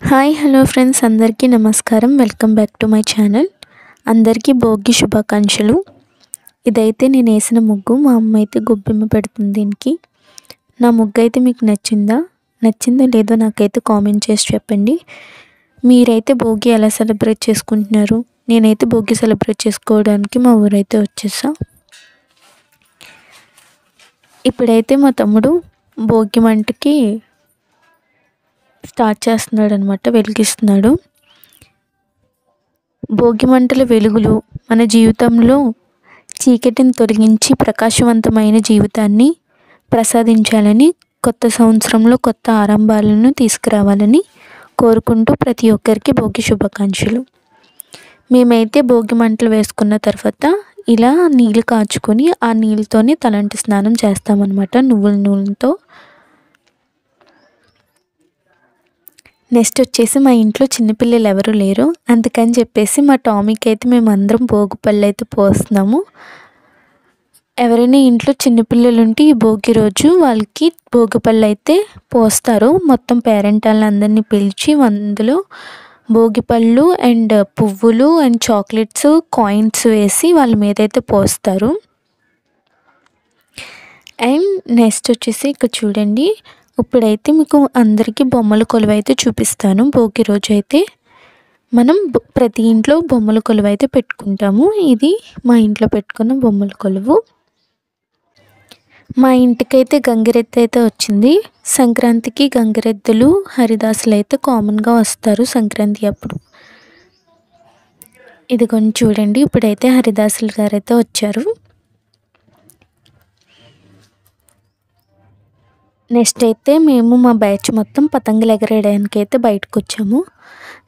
Hi hello friends, అందరికీ నమస్కారం. Welcome back to my channel. అందరికీ భోగి శుభాకాంక్షలు. ఇదైతే నేను వేసిన ముగ్గు. మా అమ్మ అయితే గొబ్బెమ్మ పెడుతుంది దీనికి. నా ముగ్గు అయితే మీకు నచ్చిందో లేదో నాకైతే కామెంట్ చేసి చెప్పండి. మీరైతే భోగి ఎలా సెలబ్రేట్ చేసుకుంటున్నారు? నేనైతే భోగి సెలబ్రేట్ చేసుకోవడానికి మా ఊరైతే వచ్చేసా. ఇప్పుడైతే మా తమ్ముడు భోగి మంటకి స్టార్ట్ చేస్తున్నాడు అనమాట, వెలిగిస్తున్నాడు. భోగి మంటల వెలుగులు మన జీవితంలో చీకటిని తొలగించి ప్రకాశవంతమైన జీవితాన్ని ప్రసాదించాలని, కొత్త సంవత్సరంలో కొత్త ఆరంభాలను తీసుకురావాలని కోరుకుంటూ ప్రతి ఒక్కరికి భోగి శుభాకాంక్షలు. మేమైతే భోగి మంటలు వేసుకున్న తర్వాత ఇలా నీళ్ళు కాచుకొని ఆ నీళ్ళతోనే తలంటి స్నానం చేస్తామన్నమాట, నువ్వుల నూనెతో. నెక్స్ట్ వచ్చేసి మా ఇంట్లో చిన్నపిల్లలు ఎవరు లేరు, అందుకని చెప్పేసి మా టామీకి అయితే మేము అందరం భోగి పళ్ళు అయితే పోస్తున్నాము. ఎవరైనా ఇంట్లో చిన్నపిల్లలు ఉంటే ఈ భోగి రోజు వాళ్ళకి భోగి పళ్ళు అయితే పోస్తారు. మొత్తం పేరెంట్ వాళ్ళందరినీ పిలిచి అందులో భోగి పళ్ళు అండ్ పువ్వులు అండ్ చాక్లెట్స్ కాయిన్స్ వేసి వాళ్ళ మీద అయితే పోస్తారు. అండ్ నెక్స్ట్ వచ్చేసి ఇక్కడ చూడండి, ఇప్పుడైతే మీకు అందరికీ బొమ్మల కొలువు అయితే చూపిస్తాను. భోగి రోజు అయితే మనం ప్రతి ఇంట్లో బొమ్మల కొలువు అయితే పెట్టుకుంటాము. ఇది మా ఇంట్లో పెట్టుకున్న బొమ్మల కొలువు. మా ఇంటికైతే గంగిరెద్దు అయితే వచ్చింది. సంక్రాంతికి గంగిరెద్దులు హరిదాసులు అయితే కామన్గా వస్తారు సంక్రాంతి అప్పుడు. ఇదిగోండి చూడండి, ఇప్పుడైతే హరిదాసులు గారు అయితే వచ్చారు. నెక్స్ట్ అయితే మేము మా బ్యాచ్ మొత్తం పతంగులు ఎగరేయడానికి అయితే బయటకు వచ్చాము.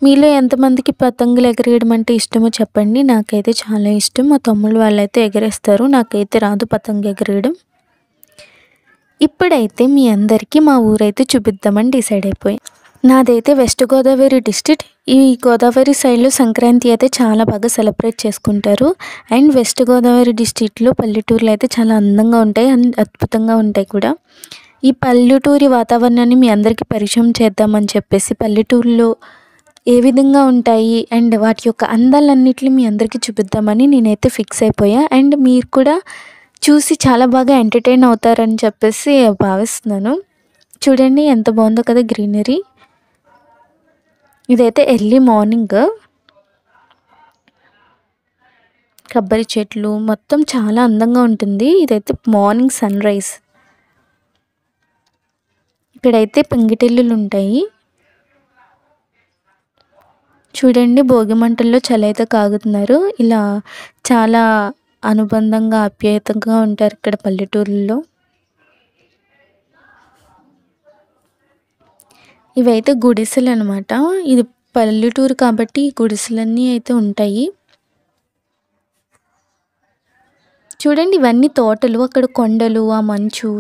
మీలో ఎంతమందికి పతంగులు ఎగరేయడం అంటే ఇష్టమో చెప్పండి. నాకైతే చాలా ఇష్టం. మా తమ్ముళ్ళు వాళ్ళైతే ఎగరేస్తారు, నాకైతే రాదు పతంగు ఎగరేయడం. ఇప్పుడైతే మీ అందరికీ మా ఊరైతే చూపిద్దామని డిసైడ్ అయిపోయి. నాదైతే వెస్ట్ గోదావరి డిస్ట్రిక్ట్. ఈ గోదావరి సైడ్లో సంక్రాంతి అయితే చాలా బాగా సెలబ్రేట్ చేసుకుంటారు. అండ్ వెస్ట్ గోదావరి డిస్ట్రిక్ట్లో పల్లెటూర్లు అయితే చాలా అందంగా ఉంటాయి అండ్ అద్భుతంగా ఉంటాయి కూడా. ఈ పల్లెటూరి వాతావరణాన్ని మీ అందరికీ పరిచయం చేద్దామని చెప్పేసి పల్లెటూరులో ఏ విధంగా ఉంటాయి అండ్ వాటి యొక్క అందాలన్నిటిని మీ అందరికీ చూపిద్దామని నేనైతే ఫిక్స్ అయిపోయా. అండ్ మీరు కూడా చూసి చాలా బాగా ఎంటర్టైన్ అవుతారని చెప్పేసి భావిస్తున్నాను. చూడండి ఎంత బాగుందో కదా గ్రీనరీ. ఇదైతే ఎర్లీ మార్నింగ్, కొబ్బరి చెట్లు మొత్తం చాలా అందంగా ఉంటుంది. ఇదైతే మార్నింగ్ సన్ రైజ్. ఇక్కడైతే పెంగిటిల్లులు ఉంటాయి. చూడండి భోగి మంటల్లో చలైతే కాగుతున్నారు. ఇలా చాలా అనుబంధంగా ఆప్యాయతంగా ఉంటారు ఇక్కడ పల్లెటూరుల్లో. ఇవైతే గుడిసెలు అనమాట. ఇది పల్లెటూరు కాబట్టి గుడిసెలన్నీ అయితే ఉంటాయి. చూడండి ఇవన్నీ తోటలు, అక్కడ కొండలు, ఆ మంచు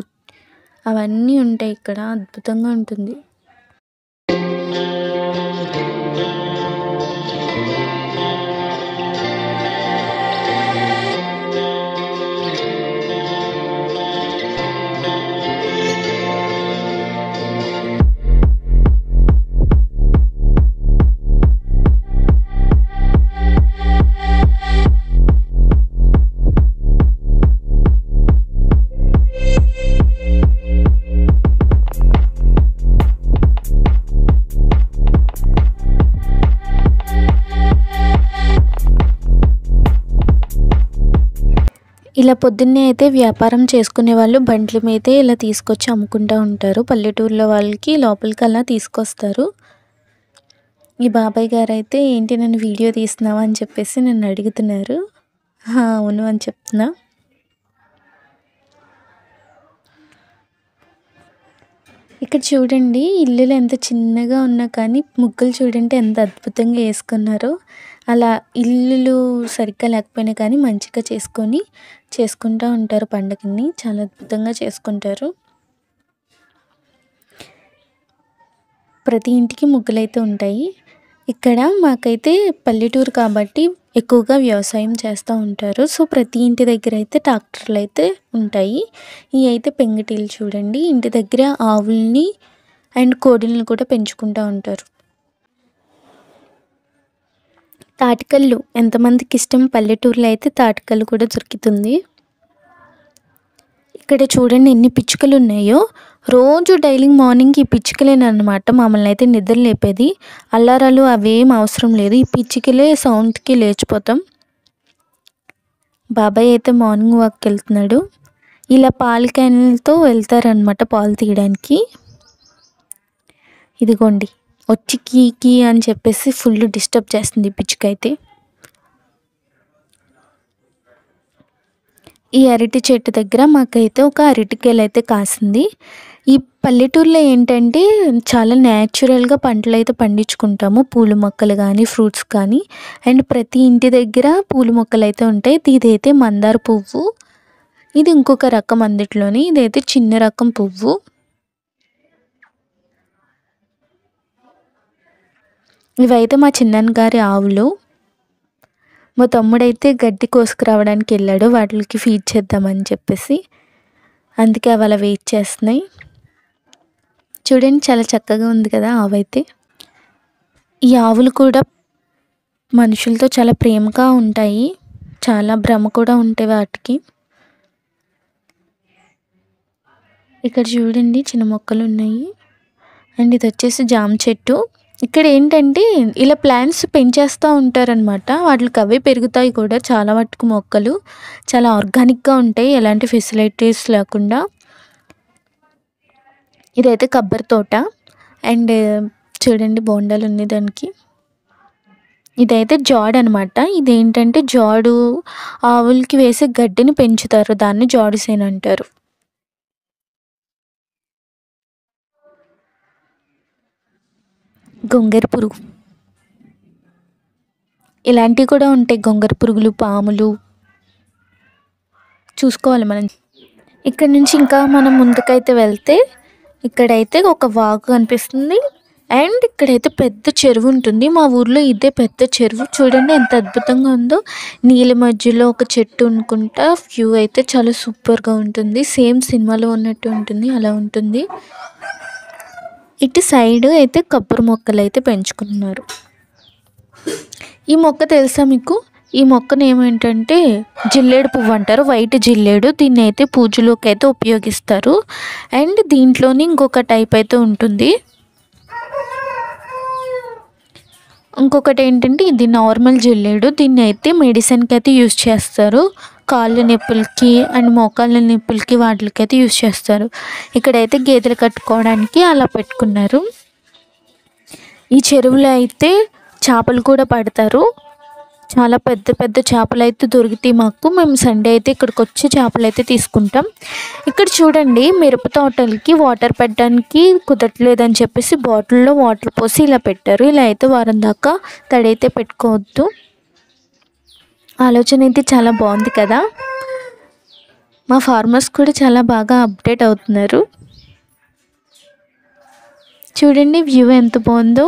అవన్నీ ఉంటాయి. ఇక్కడ అద్భుతంగా ఉంటుంది. ఇలా పొద్దున్నే అయితే వ్యాపారం చేసుకునే వాళ్ళు బండ్ల మీదే ఇలా తీసుకొచ్చి అమ్ముకుంటూ ఉంటారు. పల్లెటూరులో వాళ్ళకి లోపలికి అలా తీసుకొస్తారు. ఈ బాబాయ్ గారు అయితే ఏంటి నన్ను వీడియో తీస్తున్నావా అని చెప్పేసి నన్ను అడుగుతున్నారు. అవును అని చెప్తున్నా. ఇక్కడ చూడండి ఇల్లులు ఎంత చిన్నగా ఉన్నా కానీ ముగ్గులు చూడండి ఎంత అద్భుతంగా వేసుకున్నారో. అలా ఇల్లులు సరిగ్గా లేకపోయినా కానీ మంచిగా చేసుకుంటూ ఉంటారు పండుగని. చాలా అద్భుతంగా చేసుకుంటారు. ప్రతి ఇంటికి ముగ్గులు అయితే ఉంటాయి. ఇక్కడ మాకైతే పల్లెటూరు కాబట్టి ఎక్కువగా వ్యవసాయం చేస్తూ ఉంటారు. సో ప్రతి ఇంటి దగ్గర అయితే ట్రాక్టర్లు అయితే ఉంటాయి. ఇవి అయితే పెంగిటీలు చూడండి. ఇంటి దగ్గర ఆవుల్ని అండ్ కోడిలను కూడా పెంచుకుంటూ ఉంటారు. తాటికల్లు ఎంతమందికి ఇష్టం, పల్లెటూరులో అయితే తాటికల్లు కూడా దొరుకుతుంది. ఇక్కడ చూడండి ఎన్ని పిచ్చుకలు ఉన్నాయో. రోజు డైలీ మార్నింగ్ ఈ పిచ్చుకలేనమాట మమ్మల్ని అయితే నిద్ర లేపేది. అల్లారాలు అవేం అవసరం లేదు, ఈ పిచ్చుకలే సౌండ్కి లేచిపోతాం. బాబాయ్ అయితే మార్నింగ్ వాక్కి వెళ్తున్నాడు. ఇలా పాల క్యాన్లతో వెళ్తారనమాట పాలు తీయడానికి. ఇదిగోండి వచ్చి కీ కీ అని చెప్పేసి ఫుల్ డిస్టర్బ్ చేస్తుంది పిచ్చుక అయితే. ఈ అరటి చెట్టు దగ్గర మాకైతే ఒక అరటికాయలు అయితే కాసింది. ఈ పల్లెటూరులో ఏంటంటే చాలా న్యాచురల్గా పంటలు అయితే పండించుకుంటాము, పూల మొక్కలు కానీ ఫ్రూట్స్ కానీ. అండ్ ప్రతి ఇంటి దగ్గర పూల మొక్కలు అయితే ఉంటాయి. ఇదైతే మందార పువ్వు, ఇది ఇంకొక రకం అందుట్లోని, ఇదైతే చిన్న రకం పువ్వు. ఇవైతే మా చిన్నన్న గారి ఆవులు. మా తమ్ముడైతే గడ్డి కోసుకురావడానికి వెళ్ళాడు వాటికి ఫీడ్ చేద్దామని చెప్పేసి, అందుకే అవి అలా వెయిట్ చేస్తున్నాయి. చూడండి చాలా చక్కగా ఉంది కదా ఆవైతే. ఈ ఆవులు కూడా మనుషులతో చాలా ప్రేమగా ఉంటాయి, చాలా భ్రమ కూడా ఉంటాయి వాటికి. ఇక్కడ చూడండి చిన్న మొక్కలు ఉన్నాయి. అండ్ ఇది వచ్చేసి జామ చెట్టు. ఇక్కడ ఏంటంటే ఇలా ప్లాంట్స్ పెంచేస్తూ ఉంటారనమాట, వాటికి అవే పెరుగుతాయి కూడా. చాలా మట్టుకు మొక్కలు చాలా ఆర్గానిక్గా ఉంటాయి, ఎలాంటి ఫెసిలిటీస్ లేకుండా. ఇదైతే కొబ్బరి తోట. అండ్ చూడండి బోండాలు ఉన్నాయి దానికి. ఇదైతే జాడు అనమాట. ఇదేంటంటే జాడు ఆవులకి వేసే గడ్డిని పెంచుతారు, దాన్ని జాడు సేను అంటారు. గొంగర పురుగు, ఇలాంటివి కూడా ఉంటాయి. గొంగర పురుగులు, పాములు చూసుకోవాలి మనం. ఇక్కడ నుంచి ఇంకా మనం ముందుకైతే వెళ్తే ఇక్కడైతే ఒక వాగు కనిపిస్తుంది. అండ్ ఇక్కడైతే పెద్ద చెరువు ఉంటుంది. మా ఊర్లో ఇదే పెద్ద చెరువు. చూడండి ఎంత అద్భుతంగా ఉందో. నీళ్ళ మధ్యలో ఒక చెట్టు అనుకుంటా. వ్యూ అయితే చాలా సూపర్గా ఉంటుంది, సేమ్ సినిమాలో ఉన్నట్టు ఉంటుంది, అలా ఉంటుంది. ఇటు సైడ్ అయితే కొబ్బరి మొక్కలు అయితే పెంచుకున్నారు. ఈ మొక్క తెలుసా మీకు? ఈ మొక్కను ఏమేంటంటే జిల్లేడు పువ్వు అంటారు, వైట్ జిల్లేడు. దీన్ని అయితే పూజలోకి అయితే ఉపయోగిస్తారు. అండ్ దీంట్లోని ఇంకొక టైప్ అయితే ఉంటుంది. ఇంకొకటి ఏంటంటే ఇది నార్మల్ జిల్లేడు. దీన్ని అయితే మెడిసిన్కి అయితే యూజ్ చేస్తారు, కాళ్ళ నొప్పులకి అండ్ మోకాళ్ళ నొప్పులకి వాటికి అయితే యూజ్ చేస్తారు. ఇక్కడైతే గేదెలు కట్టుకోవడానికి అలా పెట్టుకున్నారు. ఈ చెరువులో అయితే చేపలు కూడా పడతారు. చాలా పెద్ద పెద్ద చేపలు అయితే దొరుకుతాయి మాకు. మేము సండే అయితే ఇక్కడికి వచ్చి చేపలు అయితే తీసుకుంటాం. ఇక్కడ చూడండి మిరప తోటలకి వాటర్ పెట్టడానికి కుదరట్లేదని చెప్పేసి బాటిల్లో వాటర్ పోసి ఇలా పెట్టారు. ఇలా అయితే వారం దాకా తడైతే పెట్టుకోవద్దు. ఆలోచన అయితే చాలా బాగుంది కదా. మా ఫార్మర్స్ కూడా చాలా బాగా అప్డేట్ అవుతున్నారు. చూడండి వ్యూ ఎంత బాగుందో.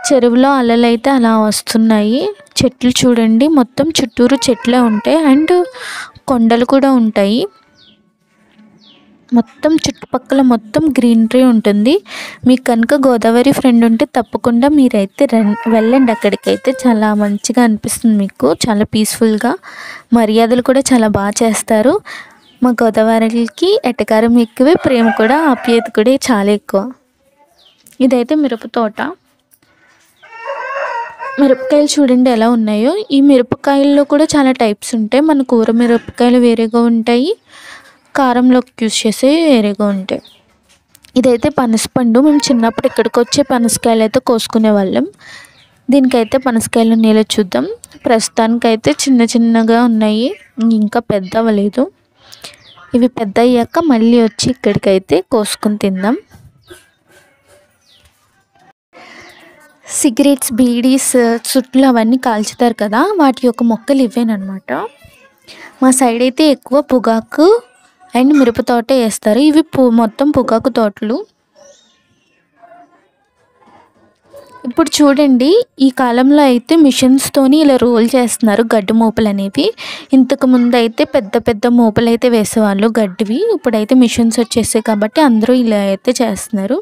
చెరువులో అలలు అయితే అలా వస్తున్నాయి. చెట్లు చూడండి మొత్తం చుట్టూరు చెట్లే ఉంటాయి. అండ్ కొండలు కూడా ఉంటాయి. మొత్తం చుట్టుపక్కల మొత్తం గ్రీనరీ ఉంటుంది. మీకు కనుక గోదావరి ఫ్రెండ్ ఉంటే తప్పకుండా మీరైతే వెళ్ళండి అక్కడికైతే. చాలా మంచిగా అనిపిస్తుంది మీకు, చాలా పీస్ఫుల్గా. మర్యాదలు కూడా చాలా బాగా చేస్తారు. మా గోదావరికి ఎటకారం ఎక్కువే, ప్రేమ కూడా ఆప్యాయత కూడా చాలా ఎక్కువ. ఇదైతే మిరప తోట. మిరపకాయలు చూడండి ఎలా ఉన్నాయో. ఈ మిరపకాయల్లో కూడా చాలా టైప్స్ ఉంటాయి. మన కూర మిరపకాయలు వేరేగా ఉంటాయి, కారంలోకి యూజ్ చేసే వేరేగా ఉంటాయి. ఇదైతే పనసపండు. మేము చిన్నప్పుడు ఇక్కడికి వచ్చే పనసకాయలు అయితే కోసుకునే వాళ్ళం. దీనికైతే పనసకాయలు నీళ్ళు చూద్దాం. ప్రస్తుతానికైతే చిన్న చిన్నగా ఉన్నాయి, ఇంకా పెద్ద అవ్వలేదు. ఇవి పెద్ద అయ్యాక మళ్ళీ వచ్చి ఇక్కడికైతే కోసుకుని తిందాం. సిగరెట్స్, బీడీస్, చుట్లు అవన్నీ కాల్చుతారు కదా, వాటి యొక్క మొక్కలు ఇవేనమాట. మా సైడ్ అయితే ఎక్కువ పొగాకు అండ్ మిరప తోట వేస్తారు. ఇవి మొత్తం పొగాకు తోటలు. ఇప్పుడు చూడండి ఈ కాలంలో అయితే మిషన్స్తోని ఇలా రోల్ చేస్తున్నారు గడ్డి మోపులు అనేవి. ఇంతకు ముందు అయితే పెద్ద పెద్ద మోపులు అయితే వేసేవాళ్ళు గడ్డివి. ఇప్పుడైతే మిషన్స్ వచ్చేసాయి కాబట్టి అందరూ ఇలా అయితే చేస్తున్నారు.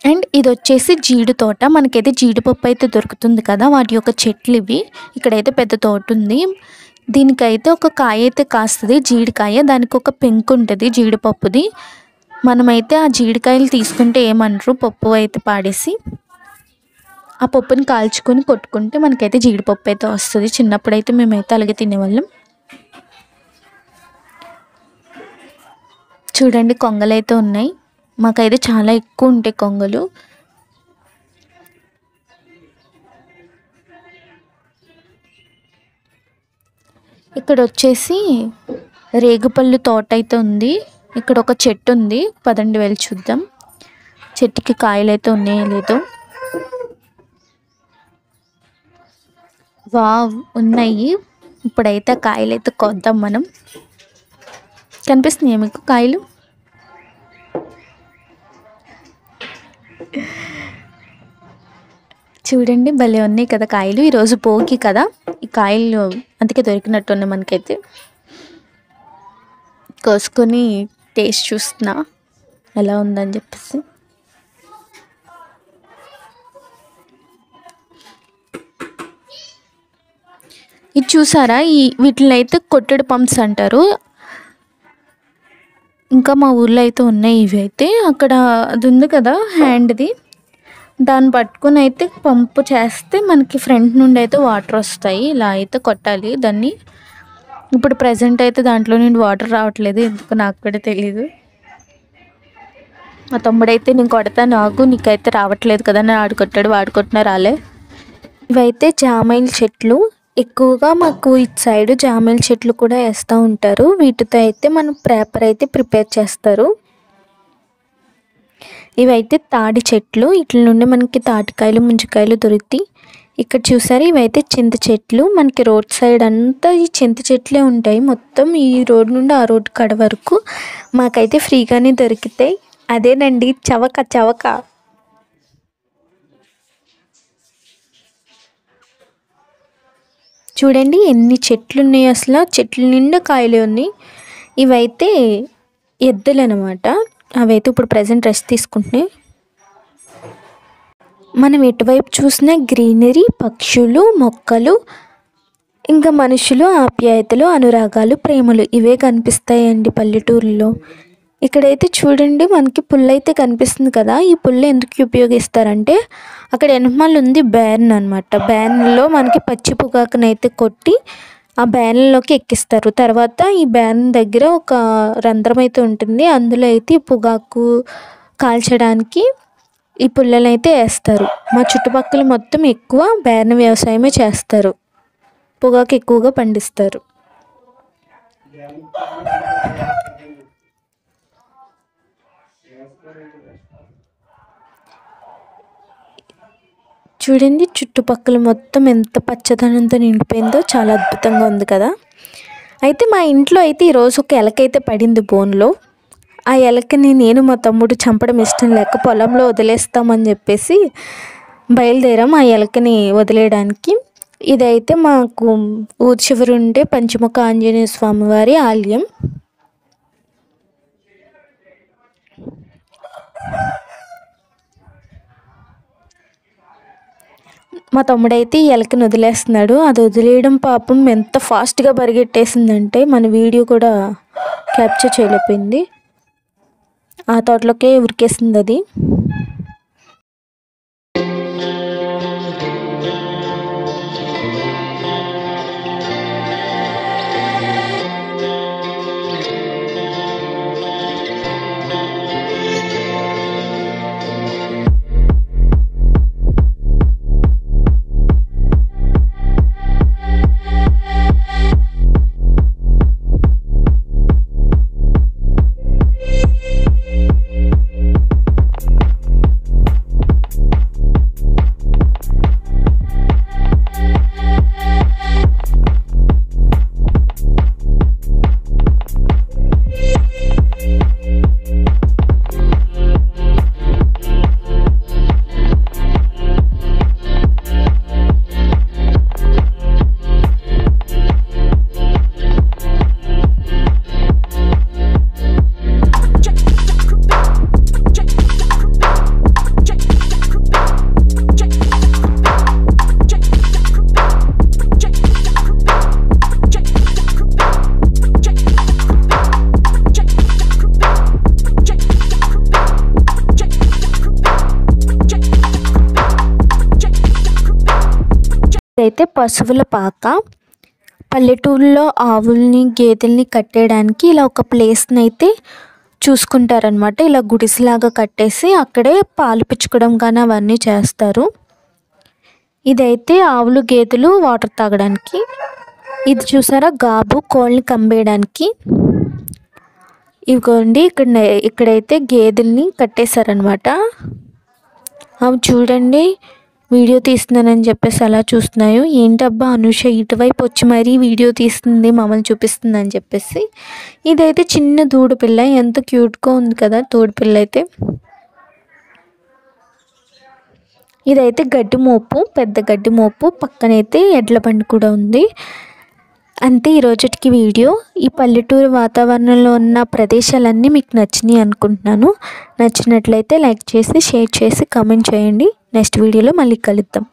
అండ్ ఇది వచ్చేసి జీడి తోట. మనకైతే జీడిపప్పు అయితే దొరుకుతుంది కదా, వాటి యొక్క చెట్లు ఇవి. ఇక్కడైతే పెద్ద తోట ఉంది. దీనికైతే ఒక కాయ అయితే కాస్తుంది, జీడికాయ. దానికి ఒక పెంకు ఉంటుంది జీడిపప్పుది. మనమైతే ఆ జీడికాయలు తీసుకుంటే ఏమనరు, పప్పు అయితే పాడేసి ఆ పప్పుని కాల్చుకొని కొట్టుకుంటే మనకైతే జీడిపప్పు అయితే వస్తుంది. చిన్నప్పుడైతే మేమైతే అలాగే తినేవాళ్ళం. చూడండి కొంగలు అయితే ఉన్నాయి. మాకైతే చాలా ఎక్కువ ఉంటాయి కొంగలు. ఇక్కడ వచ్చేసి రేగుపళ్ళు తోట అయితే ఉంది. ఇక్కడ ఒక చెట్టు ఉంది, పదండి వెళ్ళి చూద్దాం చెట్టుకి కాయలు అయితే ఉన్నాయో లేదో. వావ్, ఉన్నాయి. ఇప్పుడైతే కాయలు అయితే కొద్దాం మనం. కనిపిస్తున్నాయా మీకు కాయలు? చూడండి భలే ఉన్నాయి కదా కాయలు. ఈరోజు పోకి కదా, ఈ కాయలు అందుకే దొరికినట్టు ఉన్నాయి మనకైతే. కోసుకొని టేస్ట్ చూస్తున్నా ఎలా ఉందని చెప్పేసి. ఇది చూసారా, వీటిని అయితే కొట్టెడు పంప్స్ అంటారు. ఇంకా మా ఊర్లో అయితే ఉన్నాయి ఇవి అయితే. అక్కడ అది ఉంది కదా హ్యాండ్ది, దాన్ని పట్టుకుని అయితే పంపు చేస్తే మనకి ఫ్రంట్ నుండి అయితే వాటర్ వస్తాయి. ఇలా అయితే కొట్టాలి దాన్ని. ఇప్పుడు ప్రజెంట్ అయితే దాంట్లో నుండి వాటర్ రావట్లేదు, ఎందుకు నాకు కూడా తెలీదు. మా తమ్ముడైతే నేను కొడతాను నాకు, నీకైతే రావట్లేదు కదా అని ఆడుకొట్టాడు. వాడుకొట్టినా రాలే. ఇవైతే జామాయిల చెట్లు. ఎక్కువగా మాకు ఇటు సైడ్ జామాయిల చెట్లు కూడా వేస్తూ ఉంటారు. వీటితో అయితే మనం పేపర్ అయితే ప్రిపేర్ చేస్తారు. ఇవైతే తాడి చెట్లు. ఇట్ల నుండి మనకి తాటికాయలు ముంజికాయలు దొరుకుతాయి. ఇక్కడ చూసారు, ఇవైతే చింత చెట్లు. మనకి రోడ్ సైడ్ అంతా ఈ చింత చెట్లే ఉంటాయి. మొత్తం ఈ రోడ్ నుండి ఆ రోడ్ కడ వరకు మాకైతే ఫ్రీగానే దొరుకుతాయి. అదేనండి చవక చవక. చూడండి ఎన్ని చెట్లు ఉన్నాయి, అసలు చెట్ల నిండా కాయలు ఉన్నాయి. ఇవైతే ఎద్దులు అనమాట. అవైతే ఇప్పుడు ప్రజెంట్ రెస్ట్ తీసుకుంటున్నాయి. మనం ఎటువైపు చూసినా గ్రీనరీ, పక్షులు, మొక్కలు, ఇంకా మనుషులు, ఆప్యాయతలు, అనురాగాలు, ప్రేమలు ఇవే కనిపిస్తాయండి పల్లెటూరులో. ఇక్కడైతే చూడండి మనకి పుల్ల అయితే కనిపిస్తుంది కదా. ఈ పుల్ల ఎందుకు ఉపయోగిస్తారంటే అక్కడ ఎనమాలు ఉంది బ్యాన్ అనమాట. బ్యాన్లో మనకి పచ్చి పొగాకునైతే కొట్టి ఆ బ్యాన్లోకి ఎక్కిస్తారు. తర్వాత ఈ బ్యాన్ దగ్గర ఒక రంధ్రం అయితే ఉంటుంది, అందులో అయితే ఈ పొగాకు కాల్చడానికి ఈ పుల్లలు అయితే వేస్తారు. మా చుట్టుపక్కల మొత్తం ఎక్కువ బ్యాన్ వ్యవసాయమే చేస్తారు, పొగాకు ఎక్కువగా పండిస్తారు. చూడండి చుట్టుపక్కల మొత్తం ఎంత పచ్చదనంతో నిండిపోయిందో, చాలా అద్భుతంగా ఉంది కదా. అయితే మా ఇంట్లో అయితే ఈరోజు ఒక ఎలకైతే పడింది బోన్లో. ఆ ఎలకని నేను మా తమ్ముడు చంపడం ఇష్టం లేక పొలంలో వదిలేస్తామని చెప్పేసి బయలుదేరాం ఆ ఎలకని వదిలేయడానికి. ఇదైతే మాకు ఊరి చివరి ఉండే పంచముఖ ఆంజనేయ స్వామి వారి ఆలయం. మా తమ్ముడైతే ఈ ఎలకని వదిలేస్తున్నాడు. అది వదిలేయడం పాపం ఎంత ఫాస్ట్గా పరిగెట్టేసిందంటే మన వీడియో కూడా క్యాప్చర్ చేయలేకపోయింది. ఆ తోటలోకే ఉరికేసింది అది. అయితే పశువుల పాక. పల్లెటూరులో ఆవుల్ని గేదెల్ని కట్టేయడానికి ఇలా ఒక ప్లేస్ని అయితే చూసుకుంటారనమాట. ఇలా గుడిసెలాగా కట్టేసి అక్కడే పాలు పిచ్చుకోవడం కానీ అవన్నీ చేస్తారు. ఇదైతే ఆవులు గేదెలు వాటర్ తాగడానికి. ఇది చూసారా గాబు కోళ్ళని కమ్మేయడానికి. ఇదిగోండి ఇక్కడైతే గేదెల్ని కట్టేశారనమాట. అవి చూడండి వీడియో తీస్తున్నానని చెప్పేసి అలా చూస్తున్నాయి. ఏంటబ్బా అనుష ఇటువైపు వచ్చి మరీ వీడియో తీస్తుంది మమ్మల్ని చూపిస్తుంది అని చెప్పేసి. ఇదైతే చిన్న దూడపిల్ల, ఎంత క్యూట్గా ఉంది కదా దూడపిల్ల అయితే. ఇదైతే గడ్డి మోపు, పెద్ద గడ్డి మోపు. పక్కనైతే ఎడ్ల బండి కూడా ఉంది. అంతే ఈరోజుకి వీడియో. ఈ పల్లెటూరు వాతావరణంలో ఉన్న ప్రదేశాలన్నీ మీకు నచ్చినాయి అనుకుంటున్నాను. నచ్చినట్లయితే లైక్ చేసి షేర్ చేసి కామెంట్ చేయండి. నెక్స్ట్ వీడియోలో మళ్ళీ కలుద్దాం.